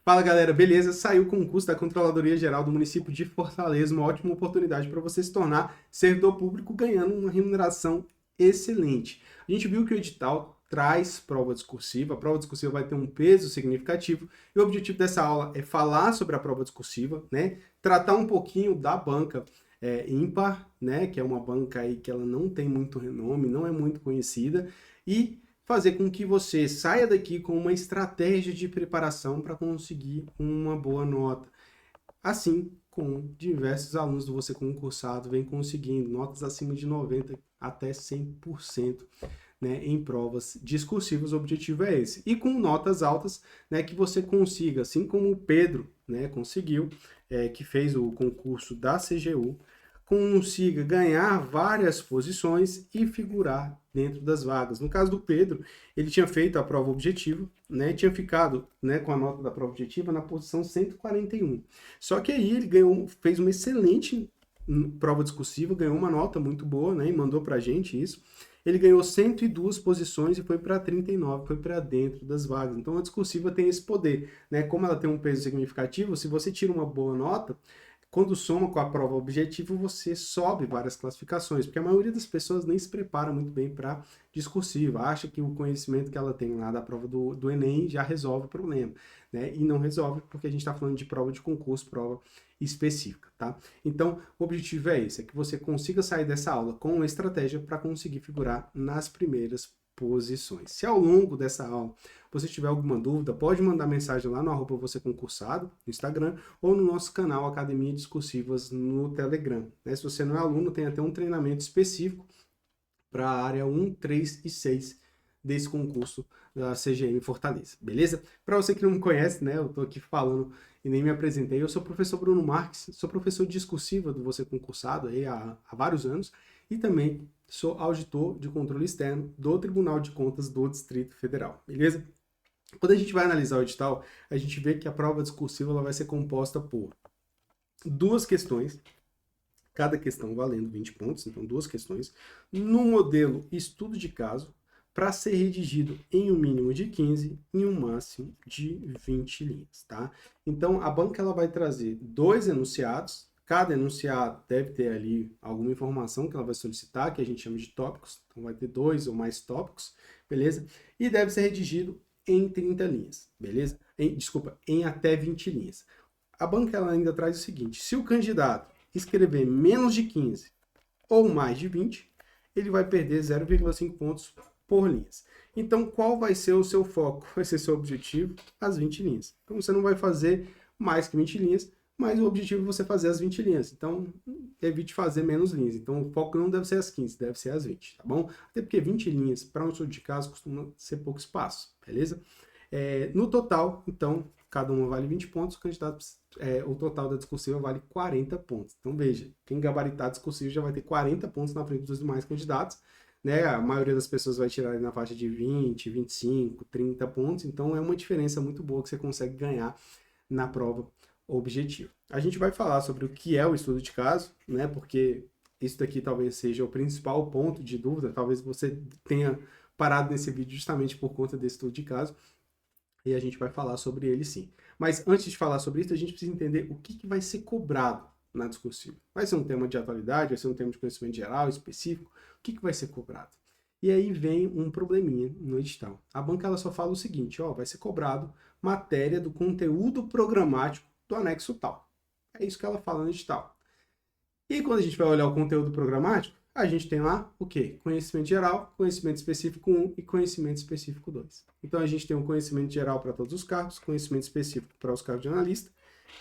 Fala galera, beleza? Saiu o concurso da Controladoria Geral do município de Fortaleza, uma ótima oportunidade para você se tornar servidor público ganhando uma remuneração excelente. A gente viu que o edital traz prova discursiva, a prova discursiva vai ter um peso significativo e o objetivo dessa aula é falar sobre a prova discursiva, né? Tratar um pouquinho da banca ímpar, né? Que é uma banca aí que ela não tem muito renome, não é muito conhecida e fazer com que você saia daqui com uma estratégia de preparação para conseguir uma boa nota. Assim como diversos alunos do Você Concursado vêm conseguindo notas acima de 90 até 100%, né, em provas discursivas, o objetivo é esse. E com notas altas, né, que você consiga, assim como o Pedro, né, conseguiu, que fez o concurso da CGU, consiga ganhar várias posições e figurar dentro das vagas. No caso do Pedro, ele tinha feito a prova objetiva, né, tinha ficado, né, com a nota da prova objetiva na posição 141. Só que aí ele fez uma excelente prova discursiva, ganhou uma nota muito boa, né, e mandou pra gente isso. Ele ganhou 102 posições e foi para 39, foi para dentro das vagas. Então a discursiva tem esse poder, né? Como ela tem um peso significativo, se você tira uma boa nota, quando soma com a prova objetiva, você sobe várias classificações, porque a maioria das pessoas nem se prepara muito bem para discursiva, acha que o conhecimento que ela tem lá da prova do Enem já resolve o problema, né? E não resolve, porque a gente está falando de prova de concurso, prova específica, tá? Então, o objetivo é esse, é que você consiga sair dessa aula com uma estratégia para conseguir figurar nas primeiras posições. Se ao longo dessa aula você tiver alguma dúvida, pode mandar mensagem lá no @você concursado, no Instagram, ou no nosso canal Academia Discursivas no Telegram. Né? Se você não é aluno, tem até um treinamento específico para a área 1, 3 e 6 desse concurso da CGM Fortaleza, beleza? Para você que não me conhece, né, eu estou aqui falando e nem me apresentei, eu sou o professor Bruno Marques, sou professor de discursiva do Você Concursado aí há vários anos e também sou auditor de controle externo do Tribunal de Contas do Distrito Federal, beleza? Quando a gente vai analisar o edital, a gente vê que a prova discursiva ela vai ser composta por duas questões, cada questão valendo 20 pontos, então duas questões, no modelo estudo de caso, para ser redigido em um mínimo de 15 e um máximo de 20 linhas, tá? Então, a banca ela vai trazer dois enunciados, cada enunciado deve ter ali alguma informação que ela vai solicitar, que a gente chama de tópicos, então vai ter dois ou mais tópicos, beleza? E deve ser redigido em 30 linhas, beleza? Em até 20 linhas. A banca ela ainda traz o seguinte, se o candidato escrever menos de 15 ou mais de 20, ele vai perder 0,5 pontos por linhas. Então, qual vai ser o seu foco? Vai ser seu objetivo? As 20 linhas. Então, você não vai fazer mais que 20 linhas, mas o objetivo é você fazer as 20 linhas. Então, evite fazer menos linhas. Então, o foco não deve ser as 15, deve ser as 20, tá bom? Até porque 20 linhas, para um estudo de caso, costuma ser pouco espaço, beleza? No total, então, cada uma vale 20 pontos, o candidato, o total da discursiva vale 40 pontos. Então, veja, quem gabaritar a discursiva já vai ter 40 pontos na frente dos demais candidatos, né? A maioria das pessoas vai tirar na faixa de 20, 25, 30 pontos, então é uma diferença muito boa que você consegue ganhar na prova objetiva. A gente vai falar sobre o que é o estudo de caso, né? Porque isso daqui talvez seja o principal ponto de dúvida, talvez você tenha parado nesse vídeo justamente por conta desse estudo de caso, e a gente vai falar sobre ele sim. Mas antes de falar sobre isso, a gente precisa entender o que vai ser cobrado na discursiva. Vai ser um tema de atualidade, vai ser um tema de conhecimento geral, específico, o que vai ser cobrado? E aí vem um probleminha no edital. A banca ela só fala o seguinte, ó, vai ser cobrado matéria do conteúdo programático do anexo tal. É isso que ela fala no edital. E quando a gente vai olhar o conteúdo programático, a gente tem lá o quê? Conhecimento geral, conhecimento específico 1 e conhecimento específico 2. Então a gente tem um conhecimento geral para todos os cargos, conhecimento específico para os cargos de analista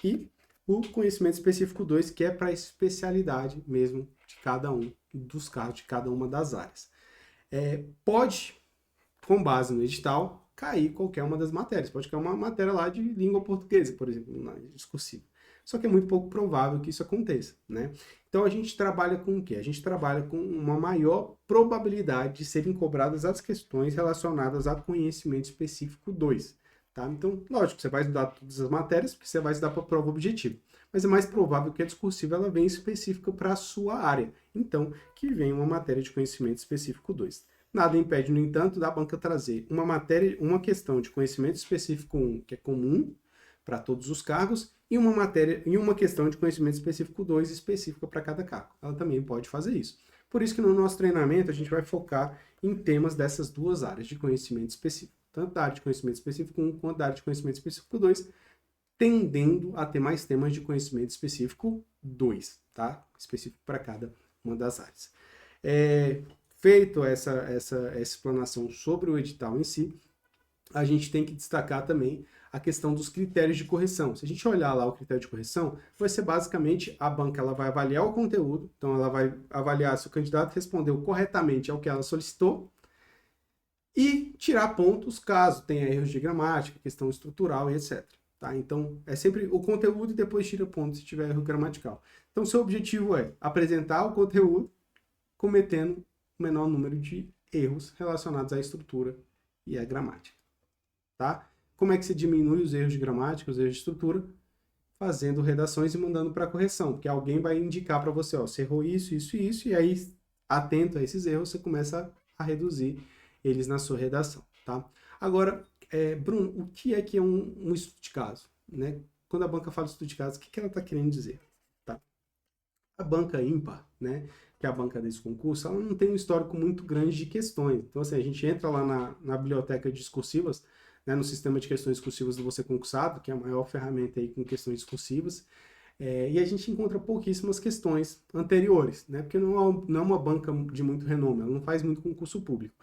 e o conhecimento específico 2, que é para a especialidade mesmo de cada um dos cargos, de cada uma das áreas. Pode, com base no edital, cair qualquer uma das matérias. Pode cair uma matéria lá de língua portuguesa, por exemplo, na discursiva. Só que é muito pouco provável que isso aconteça, né? Então a gente trabalha com o quê? A gente trabalha com uma maior probabilidade de serem cobradas as questões relacionadas a conhecimento específico 2. Tá? Então, lógico, você vai estudar todas as matérias, porque você vai estudar para a prova objetiva. Mas é mais provável que a discursiva ela venha específica para a sua área. Então, que venha uma matéria de conhecimento específico 2. Nada impede, no entanto, da banca trazer uma questão de conhecimento específico 1, que é comum, para todos os cargos, e uma matéria e uma questão de conhecimento específico 2 específica para cada cargo. Ela também pode fazer isso. Por isso que no nosso treinamento a gente vai focar em temas dessas duas áreas de conhecimento específico, tanto da área de conhecimento específico 1 quanto da área de conhecimento específico 2, tendendo a ter mais temas de conhecimento específico 2, tá? Específico para cada uma das áreas. Feito essa explanação sobre o edital em si, a gente tem que destacar também a questão dos critérios de correção. Se a gente olhar lá o critério de correção, vai ser basicamente a banca ela vai avaliar o conteúdo, então ela vai avaliar se o candidato respondeu corretamente ao que ela solicitou e tirar pontos caso tenha erros de gramática, questão estrutural e etc. Tá? Então, é sempre o conteúdo e depois tira pontos se tiver erro gramatical. Então, seu objetivo é apresentar o conteúdo cometendo o menor número de erros relacionados à estrutura e à gramática. Tá? Como é que se diminui os erros de gramática, os erros de estrutura? Fazendo redações e mandando para correção, porque alguém vai indicar para você, ó, você errou isso, isso e isso, e aí, atento a esses erros, você começa a reduzir eles na sua redação. Tá? Agora, Bruno, o que é um estudo de caso? Né? Quando a banca fala de estudo de caso, o que ela está querendo dizer? Tá? A banca ímpar, né, que é a banca desse concurso, ela não tem um histórico muito grande de questões. Então, assim, a gente entra lá na biblioteca de discursivas, né, no sistema de questões discursivas do Você Concursado, que é a maior ferramenta aí com questões discursivas, e a gente encontra pouquíssimas questões anteriores, né, porque não é uma banca de muito renome, ela não faz muito concurso público.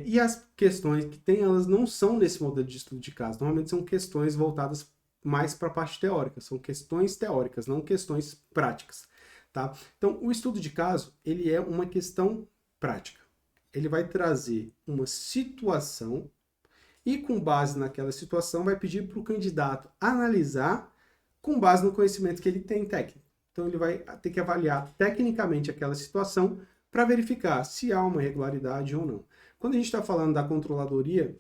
E as questões que tem, elas não são nesse modelo de estudo de caso, normalmente são questões voltadas mais para a parte teórica, são questões teóricas, não questões práticas. Tá? Então, o estudo de caso, ele é uma questão prática. Ele vai trazer uma situação e, com base naquela situação, vai pedir para o candidato analisar com base no conhecimento que ele tem técnico. Então, ele vai ter que avaliar tecnicamente aquela situação para verificar se há uma irregularidade ou não. Quando a gente está falando da controladoria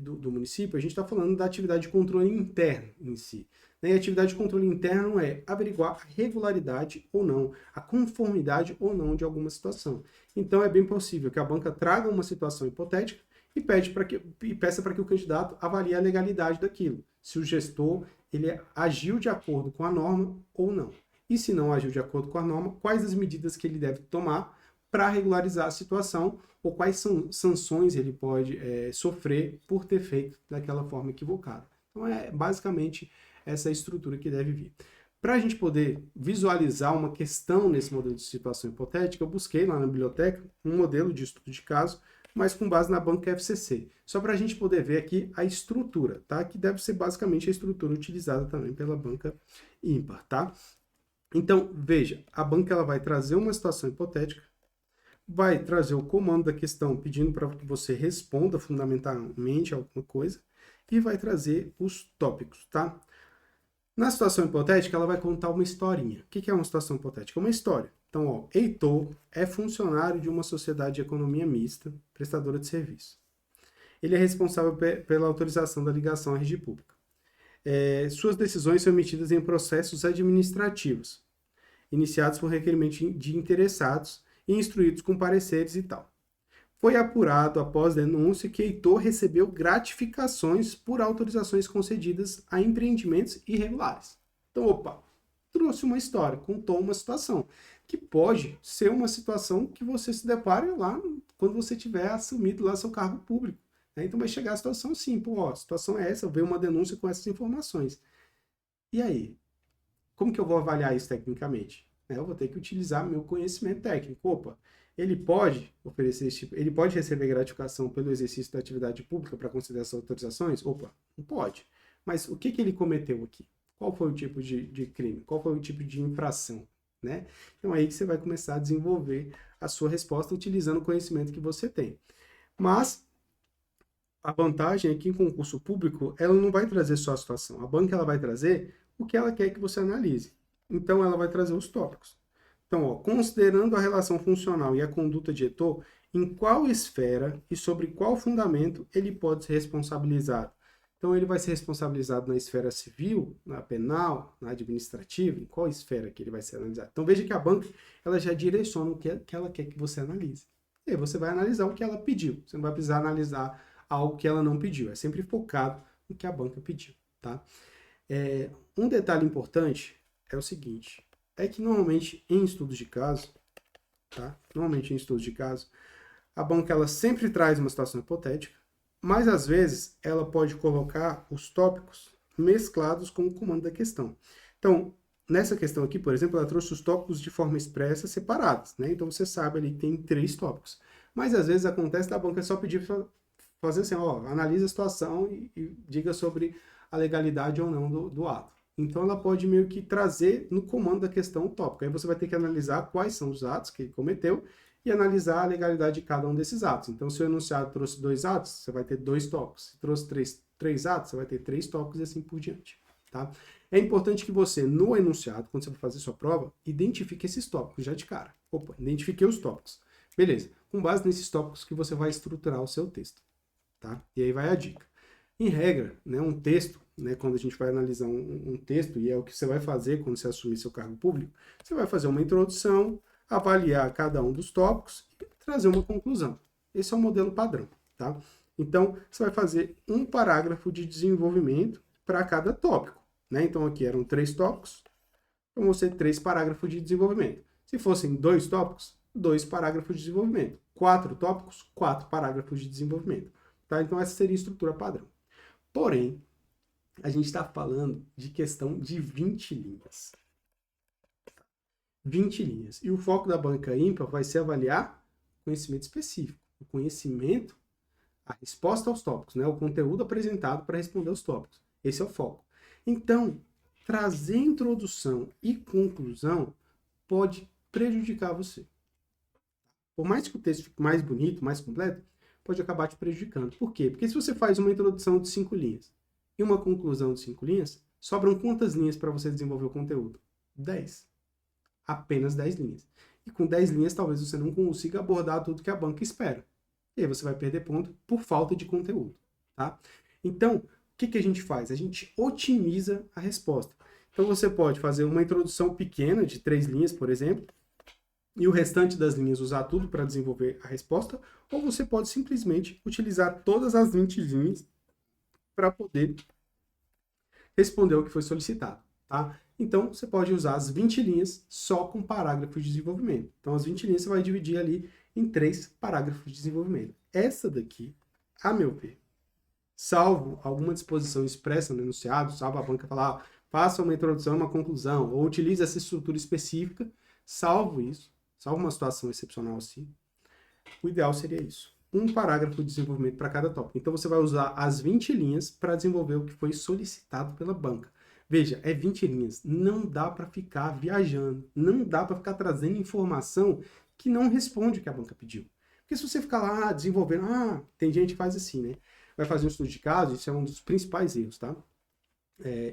do município, a gente está falando da atividade de controle interno em si. E a atividade de controle interno é averiguar a regularidade ou não, a conformidade ou não de alguma situação. Então, é bem possível que a banca traga uma situação hipotética e peça para que o candidato avalie a legalidade daquilo. Se o gestor ele agiu de acordo com a norma ou não. E se não agiu de acordo com a norma, quais as medidas que ele deve tomar para regularizar a situação ou quais sanções ele pode sofrer por ter feito daquela forma equivocada. Então, é basicamente essa estrutura que deve vir. Para a gente poder visualizar uma questão nesse modelo de situação hipotética, eu busquei lá na biblioteca um modelo de estudo de caso, mas com base na banca FCC. Só para a gente poder ver aqui a estrutura, tá? Que deve ser basicamente a estrutura utilizada também pela banca ímpar, tá? Então, veja, a banca ela vai trazer uma situação hipotética, vai trazer o comando da questão pedindo para que você responda fundamentalmente alguma coisa e vai trazer os tópicos, tá? Na situação hipotética, ela vai contar uma historinha. O que é uma situação hipotética? Uma história. Então, ó, Heitor é funcionário de uma sociedade de economia mista, prestadora de serviço. Ele é responsável pela autorização da ligação à rede pública. Suas decisões são emitidas em processos administrativos, iniciados por requerimento de interessados e instruídos com pareceres e tal. Foi apurado após denúncia que Heitor recebeu gratificações por autorizações concedidas a empreendimentos irregulares. Então, opa, trouxe uma história, contou uma situação, que pode ser uma situação que você se depare lá quando você tiver assumido lá seu cargo público. Né? Então vai chegar a situação assim, pô, ó, a situação é essa, veio uma denúncia com essas informações. E aí? Como que eu vou avaliar isso tecnicamente? Eu vou ter que utilizar meu conhecimento técnico. Opa, ele pode oferecer ele pode receber gratificação pelo exercício da atividade pública para conceder essas autorizações? Opa, não pode. Mas o que ele cometeu aqui? Qual foi o tipo de crime? Qual foi o tipo de infração? Né? Então aí que você vai começar a desenvolver a sua resposta utilizando o conhecimento que você tem. Mas a vantagem é que em concurso público ela não vai trazer só a situação. A banca ela vai trazer o que ela quer que você analise. Então ela vai trazer os tópicos. Então, ó, considerando a relação funcional e a conduta de Heitor, em qual esfera e sobre qual fundamento ele pode ser responsabilizado? Então, ele vai ser responsabilizado na esfera civil, na penal, na administrativa, em qual esfera que ele vai ser analisado? Então, veja que a banca ela já direciona o que ela quer que você analise. E aí você vai analisar o que ela pediu. Você não vai precisar analisar algo que ela não pediu. É sempre focado no que a banca pediu, tá? Um detalhe importante é o seguinte, é que normalmente em estudos de caso, tá? Normalmente em estudos de caso, a banca ela sempre traz uma situação hipotética, mas às vezes ela pode colocar os tópicos mesclados com o comando da questão. Então, nessa questão aqui, por exemplo, ela trouxe os tópicos de forma expressa separados, né? Então você sabe ali que tem 3 tópicos. Mas às vezes acontece da banca só pedir para fazer assim, ó, analisa a situação e diga sobre a legalidade ou não do ato. Então ela pode meio que trazer no comando da questão o tópico. Aí você vai ter que analisar quais são os atos que ele cometeu e analisar a legalidade de cada um desses atos. Então, se o enunciado trouxe 2 atos, você vai ter 2 tópicos. Se trouxe 3 atos, você vai ter 3 tópicos e assim por diante. Tá? É importante que você, no enunciado, quando você for fazer sua prova, identifique esses tópicos já de cara. Opa, identifiquei os tópicos. Beleza. Com base nesses tópicos que você vai estruturar o seu texto. Tá? E aí vai a dica. Em regra, né, um texto, né, quando a gente vai analisar um texto, e é o que você vai fazer quando você assumir seu cargo público, você vai fazer uma introdução, avaliar cada um dos tópicos e trazer uma conclusão. Esse é o modelo padrão, tá? Então, você vai fazer um parágrafo de desenvolvimento para cada tópico, né? Então, aqui eram 3 tópicos, então vão ser 3 parágrafos de desenvolvimento. Se fossem 2 tópicos, 2 parágrafos de desenvolvimento. 4 tópicos, 4 parágrafos de desenvolvimento, tá? Então, essa seria a estrutura padrão. Porém, a gente está falando de questão de 20 linhas. 20 linhas. E o foco da banca ímpar vai ser avaliar conhecimento específico. O conhecimento, a resposta aos tópicos, né? O conteúdo apresentado para responder aos tópicos. Esse é o foco. Então, trazer introdução e conclusão pode prejudicar você. Por mais que o texto fique mais bonito, mais completo, pode acabar te prejudicando. Por quê? Porque se você faz uma introdução de 5 linhas e uma conclusão de 5 linhas, sobram quantas linhas para você desenvolver o conteúdo? 10. Apenas 10 linhas. E com 10 linhas, talvez você não consiga abordar tudo que a banca espera. E aí você vai perder ponto por falta de conteúdo. Tá? Então, o que a gente faz? A gente otimiza a resposta. Então, você pode fazer uma introdução pequena, de 3 linhas, por exemplo, e o restante das linhas usar tudo para desenvolver a resposta, ou você pode simplesmente utilizar todas as 20 linhas para poder responder o que foi solicitado, tá? Então, você pode usar as 20 linhas só com parágrafos de desenvolvimento. Então, as 20 linhas você vai dividir ali em 3 parágrafos de desenvolvimento. Essa daqui, a meu ver, salvo alguma disposição expressa no enunciado, salvo a banca falar, faça uma introdução, uma conclusão, ou utilize essa estrutura específica, salvo isso, salvo uma situação excepcional assim, o ideal seria isso. Um parágrafo de desenvolvimento para cada tópico. Então, você vai usar as 20 linhas para desenvolver o que foi solicitado pela banca. Veja, é 20 linhas. Não dá para ficar viajando. Não dá para ficar trazendo informação que não responde o que a banca pediu. Porque se você ficar lá desenvolvendo... tem gente que faz assim, né? Vai fazer um estudo de caso, isso é um dos principais erros, tá?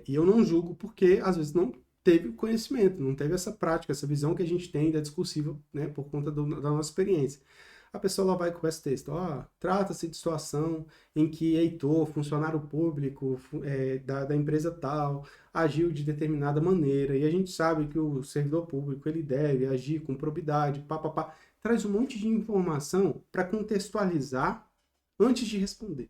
E eu não julgo porque, às vezes, não teve o conhecimento, não teve essa prática, essa visão que a gente tem da discursiva, né? Por conta da nossa experiência. A pessoa lá vai com esse texto, trata-se de situação em que Heitor, funcionário público da empresa tal, agiu de determinada maneira, e a gente sabe que o servidor público ele deve agir com probidade, papapá. Traz um monte de informação para contextualizar antes de responder.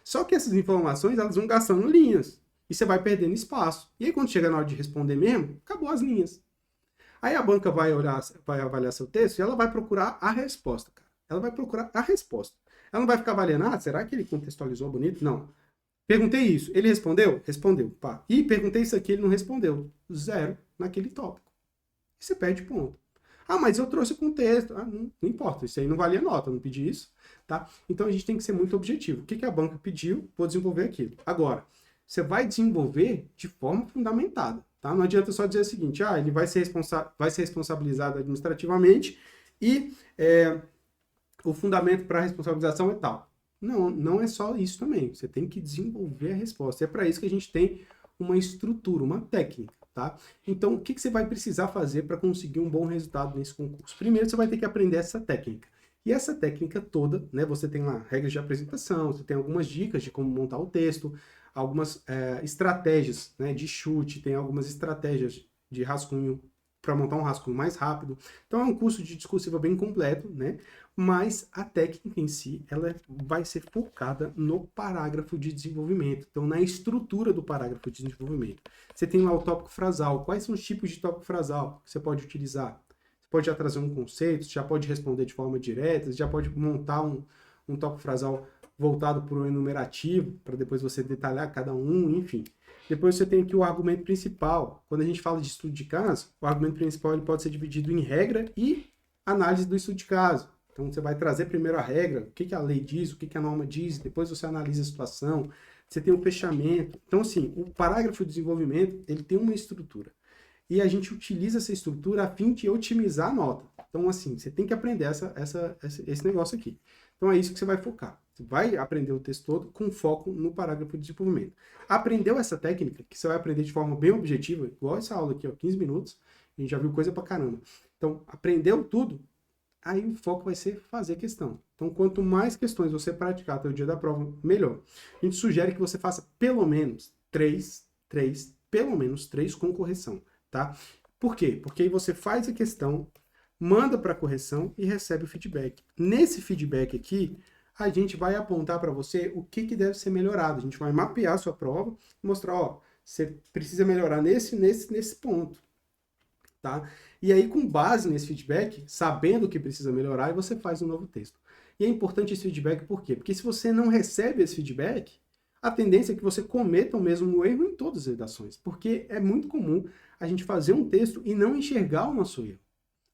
Só que essas informações elas vão gastando linhas, e você vai perdendo espaço. E aí quando chega na hora de responder mesmo, acabou as linhas. Aí a banca vai avaliar seu texto e ela vai procurar a resposta, cara. Ela vai procurar a resposta. Ela não vai ficar avaliando, será que ele contextualizou bonito? Não. Perguntei isso, ele respondeu? Respondeu. Pá. E perguntei isso aqui, ele não respondeu. 0 naquele tópico. E você perde ponto. Mas eu trouxe o contexto. Não importa, isso aí não valia nota, não pedi isso. Tá? Então a gente tem que ser muito objetivo. O que a banca pediu? Vou desenvolver aquilo. Agora, você vai desenvolver de forma fundamentada. Tá? Não adianta só dizer o seguinte, ele vai ser responsabilizado administrativamente e o fundamento para a responsabilização é tal. Não, não é só isso também. Você tem que desenvolver a resposta. É para isso que a gente tem uma estrutura, uma técnica. Tá? Então, o que você vai precisar fazer para conseguir um bom resultado nesse concurso? Primeiro, você vai ter que aprender essa técnica. E essa técnica toda, né, você tem lá regras de apresentação, você tem algumas dicas de como montar o texto, algumas estratégias, né, de chute, tem algumas estratégias de rascunho para montar um rascunho mais rápido. Então é um curso de discursiva bem completo, né? Mas a técnica em si, ela vai ser focada no parágrafo de desenvolvimento, então na estrutura do parágrafo de desenvolvimento. Você tem lá o tópico frasal. Quais são os tipos de tópico frasal que você pode utilizar? Você pode já trazer um conceito, já pode responder de forma direta, já pode montar um tópico frasal voltado para o enumerativo, para depois você detalhar cada um, enfim. Depois você tem aqui o argumento principal. Quando a gente fala de estudo de caso, o argumento principal ele pode ser dividido em regra e análise do estudo de caso. Então você vai trazer primeiro a regra, o que a lei diz, o que a norma diz, depois você analisa a situação, você tem o fechamento. Então, assim, o parágrafo de desenvolvimento, ele tem uma estrutura. E a gente utiliza essa estrutura a fim de otimizar a nota. Então, assim, você tem que aprender esse negócio aqui. Então, é isso que você vai focar. Você vai aprender o texto todo com foco no parágrafo de desenvolvimento. Aprendeu essa técnica, que você vai aprender de forma bem objetiva, igual essa aula aqui, ó, 15 minutos, a gente já viu coisa pra caramba. Então, aprendeu tudo, aí o foco vai ser fazer questão. Então, quanto mais questões você praticar até o dia da prova, melhor. A gente sugere que você faça pelo menos pelo menos três com correção, tá? Por quê? Porque aí você faz a questão, manda para correção e recebe o feedback. Nesse feedback aqui, a gente vai apontar para você o que deve ser melhorado. A gente vai mapear a sua prova e mostrar, ó, você precisa melhorar nesse ponto, tá? E aí, com base nesse feedback, sabendo o que precisa melhorar, você faz um novo texto. E é importante esse feedback por quê? Porque se você não recebe esse feedback, a tendência é que você cometa o mesmo erro em todas as redações. Porque é muito comum a gente fazer um texto e não enxergar o nosso erro.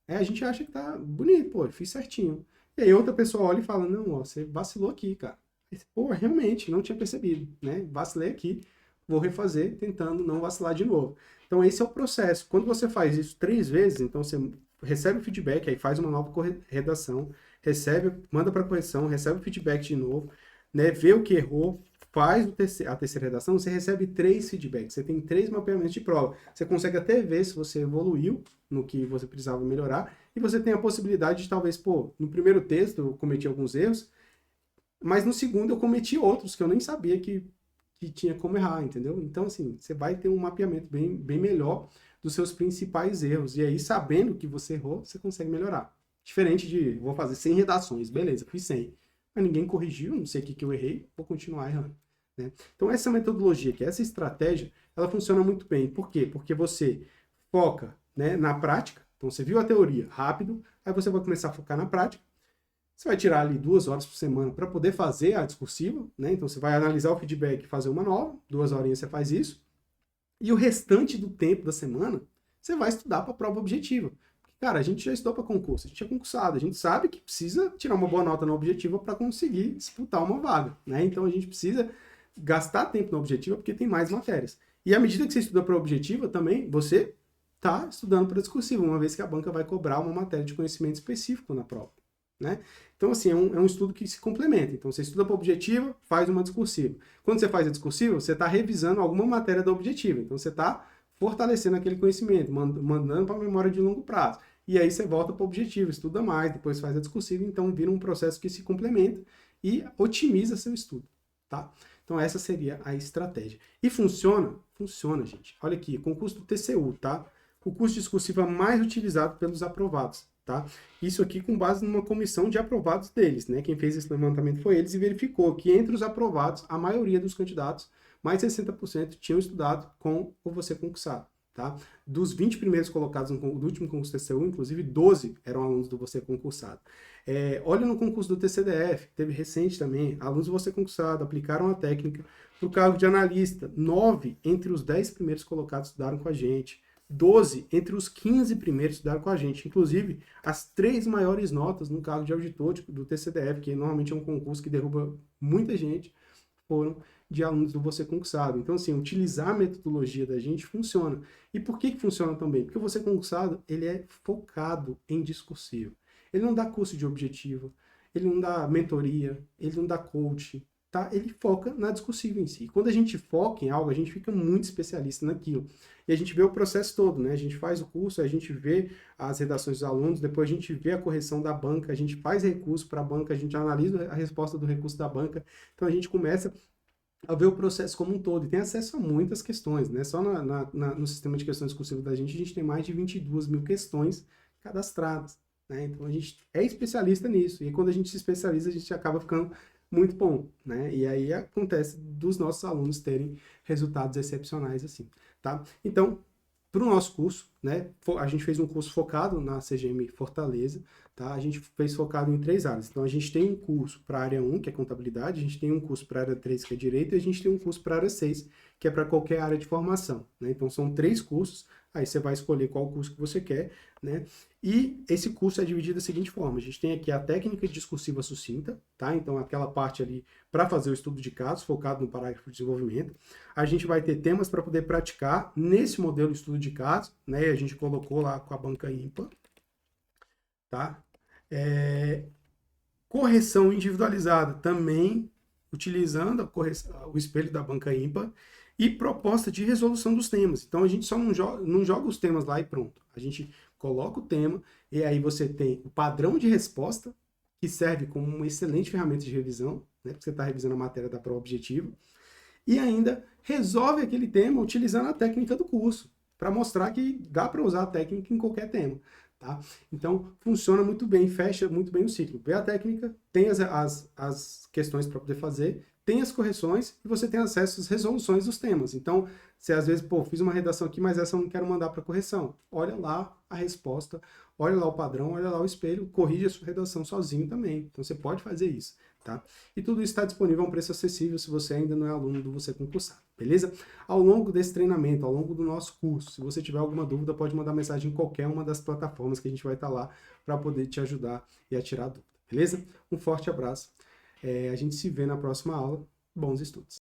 A gente acha que tá bonito, pô, eu fiz certinho. E aí outra pessoa olha e fala, não, ó, você vacilou aqui, cara. Pô, realmente, não tinha percebido, né? Vacilei aqui, vou refazer tentando não vacilar de novo. Então esse é o processo. Quando você faz isso 3 vezes, então você recebe o feedback, aí faz uma nova redação, manda para correção, recebe o feedback de novo, né? Vê o que errou, faz a terceira redação, você recebe 3 feedbacks, você tem 3 mapeamentos de prova. Você consegue até ver se você evoluiu no que você precisava melhorar, e você tem a possibilidade de talvez, pô, no primeiro texto eu cometi alguns erros, mas no segundo eu cometi outros que eu nem sabia que tinha como errar, entendeu? Então, assim, você vai ter um mapeamento bem melhor dos seus principais erros, e aí, sabendo que você errou, você consegue melhorar. Diferente de, vou fazer 100 redações, beleza, fiz 100, mas ninguém corrigiu, não sei o que eu errei, vou continuar errando. Né? Então, essa metodologia, essa estratégia, ela funciona muito bem. Por quê? Porque você foca, né, na prática. Então, você viu a teoria rápido, aí você vai começar a focar na prática. Você vai tirar ali 2 horas por semana para poder fazer a discursiva, né? Então, você vai analisar o feedback e fazer uma nova, 2 horinhas você faz isso. E o restante do tempo da semana, você vai estudar para a prova objetiva. Cara, a gente já estudou para concurso, a gente é concursado, a gente sabe que precisa tirar uma boa nota na objetiva para conseguir disputar uma vaga, né? Então, a gente precisa gastar tempo na objetiva porque tem mais matérias. E à medida que você estuda para a objetiva, também você está estudando para a discursiva, uma vez que a banca vai cobrar uma matéria de conhecimento específico na prova. Né? Então, assim, é um estudo que se complementa. Então, você estuda para a objetiva, faz uma discursiva. Quando você faz a discursiva, você está revisando alguma matéria da objetiva. Então, você está fortalecendo aquele conhecimento, mandando para a memória de longo prazo. E aí você volta para o objetivo, estuda mais, depois faz a discursiva. Então, vira um processo que se complementa e otimiza seu estudo. Tá? Então, essa seria a estratégia. E funciona? Funciona, gente. Olha aqui, concurso do TCU, tá? O curso de discursiva mais utilizado pelos aprovados. Tá? Isso aqui com base numa comissão de aprovados deles, né? Quem fez esse levantamento foi eles e verificou que entre os aprovados, a maioria dos candidatos, mais de 60% tinham estudado com o Você Concursado, tá? Dos 20 primeiros colocados no último concurso do TCU, inclusive 12 eram alunos do Você Concursado. Olha no concurso do TCDF, teve recente também, alunos do Você Concursado aplicaram a técnica para o cargo de analista. 9 entre os 10 primeiros colocados estudaram com a gente. 12 entre os 15 primeiros estudaram com a gente. Inclusive, as 3 maiores notas no cargo de auditor do TCDF, que normalmente é um concurso que derruba muita gente, foram de alunos do Você Concursado. Então, assim, utilizar a metodologia da gente funciona. E por que funciona também? Porque o Você Concursado, ele é focado em discursivo. Ele não dá curso de objetivo, ele não dá mentoria, ele não dá coach, tá? Ele foca na discursiva em si. Quando a gente foca em algo, a gente fica muito especialista naquilo. E a gente vê o processo todo, né? A gente faz o curso, a gente vê as redações dos alunos, depois a gente vê a correção da banca, a gente faz recurso para a banca, a gente analisa a resposta do recurso da banca. Então a gente começa a ver o processo como um todo e tem acesso a muitas questões, né? Só no sistema de questões discursivas da gente tem mais de 22 mil questões cadastradas, né? Então a gente é especialista nisso e quando a gente se especializa a gente acaba ficando muito bom, né? E aí acontece dos nossos alunos terem resultados excepcionais assim, tá? Então, para o nosso curso, né? A gente fez um curso focado na CGM Fortaleza, tá? A gente fez focado em 3 áreas. Então, a gente tem um curso para a área 1, que é contabilidade, a gente tem um curso para a área 3, que é direito, e a gente tem um curso para a área 6, que é para qualquer área de formação, né? Então, são 3 cursos, aí você vai escolher qual curso que você quer, né? E esse curso é dividido da seguinte forma: a gente tem aqui a técnica discursiva sucinta, tá? Então, aquela parte ali para fazer o estudo de casos, focado no parágrafo de desenvolvimento. A gente vai ter temas para poder praticar nesse modelo de estudo de casos, né? A gente colocou lá com a banca ímpar, tá? Correção individualizada, também utilizando o espelho da banca ímpar e proposta de resolução dos temas. Então a gente só não joga os temas lá e pronto. A gente coloca o tema e aí você tem o padrão de resposta, que serve como uma excelente ferramenta de revisão, né? Porque você está revisando a matéria da prova objetiva, e ainda resolve aquele tema utilizando a técnica do curso, para mostrar que dá para usar a técnica em qualquer tema. Tá? Então, funciona muito bem, fecha muito bem o ciclo. Vê a técnica, tem as questões para poder fazer, tem as correções e você tem acesso às resoluções dos temas. Então, se às vezes, pô, fiz uma redação aqui, mas essa eu não quero mandar para correção. Olha lá a resposta, olha lá o padrão, olha lá o espelho, corrige a sua redação sozinho também. Então, você pode fazer isso. Tá? E tudo isso está disponível a um preço acessível se você ainda não é aluno do Você Concursado, beleza? Ao longo desse treinamento, ao longo do nosso curso, se você tiver alguma dúvida, pode mandar mensagem em qualquer uma das plataformas que a gente vai estar lá para poder te ajudar e a tirar dúvida, beleza? Um forte abraço. A gente se vê na próxima aula. Bons estudos!